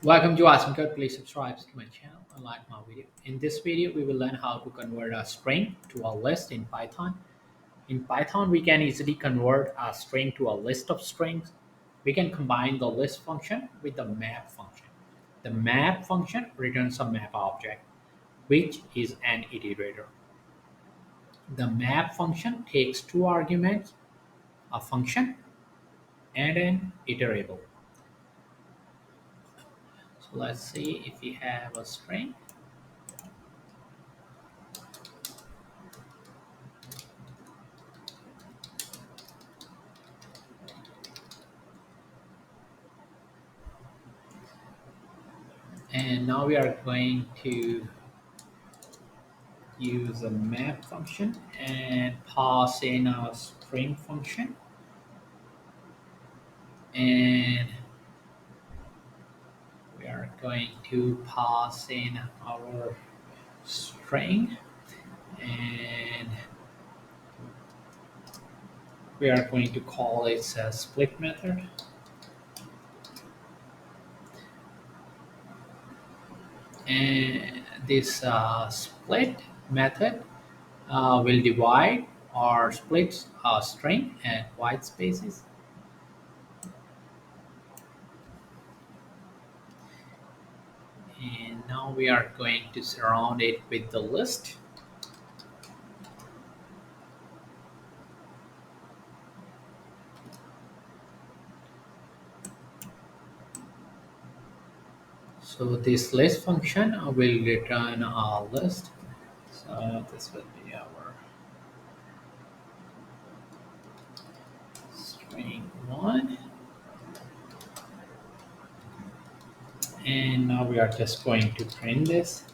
Welcome to Awesome Code. Please subscribe to my channel and like my video. In this video, we will learn how to convert a string to a list in Python. In Python, we can easily convert a string to a list of strings. We can combine the list function with the map function. The map function returns a map object, which is an iterator. The map function takes two arguments, a function and an iterable. So let's see if we have a string. And now we are going to use a map function and pass in a string function, and we are going to pass in our string, and we are going to call it a split method. And this split method will divide or split a string at white spaces. And now we are going to surround it with the list. So this list function will return a list. So this will be our string one. And now we are just going to print this.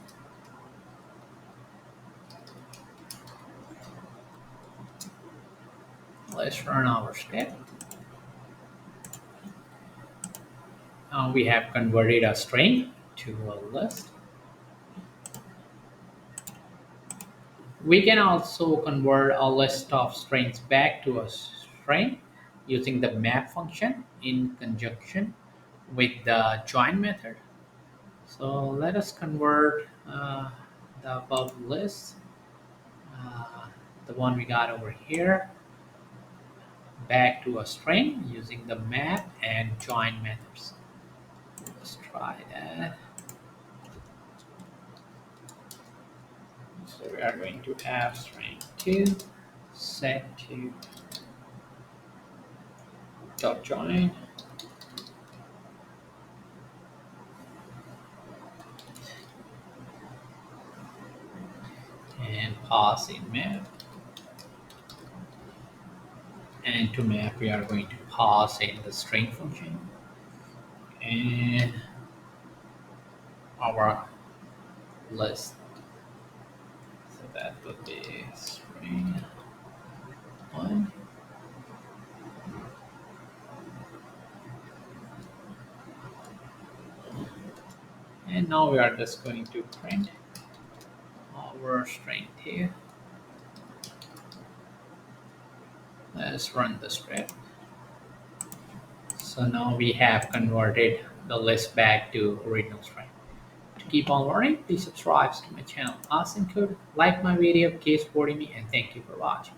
Let's run our script. Now we have converted a string to a list. We can also convert a list of strings back to a string using the map function in conjunction with the join method. So let us convert the above list, uh, the one we got over here, back to a string using the map and join methods. Let's try that. So we are going to have string 2 set to dot join, and pass in map. And to map, we are going to pass in the string function and our list. So that would be string 1. And now we are just going to print our string 2. Let's run the script. So now we have converted the list back to original string. To keep on learning, please subscribe to my channel Awesome Code, like my video, keep supporting me, and thank you for watching.